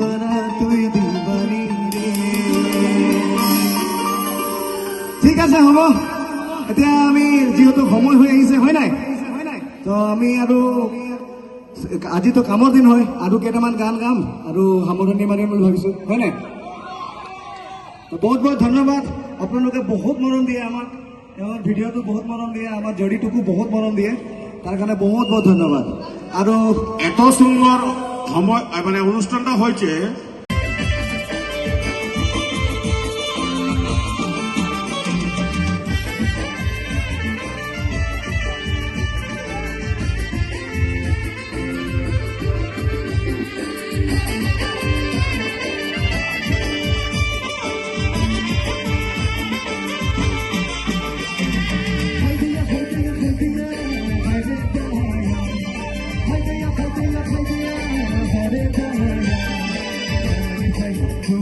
দিবানা তুই দিবানি রে। ঠিক আছে হ'ব, এতিয়া আমি যিহেতু সময় হৈ আহিছে হয় নাই, তো আমি আৰু আজিতো কামৰ দিন হয়, আৰু কেইটামান গান গাম আৰু সামৰণি মাৰিম বুলি ভাবিছোঁ হয় নাই। বহুত বহুত ধন্যবাদ, আপোনালোকে বহুত মৰম দিয়ে আমাক, এওঁৰ ভিডিঅ'টো বহুত মৰম দিয়ে, আমাৰ জৰিটোকো বহুত মৰম দিয়ে, তাৰ কাৰণে বহুত বহুত ধন্যবাদ। আৰু এত সুন্দৰ সময় মানে অনুষ্ঠানটা হয়েছে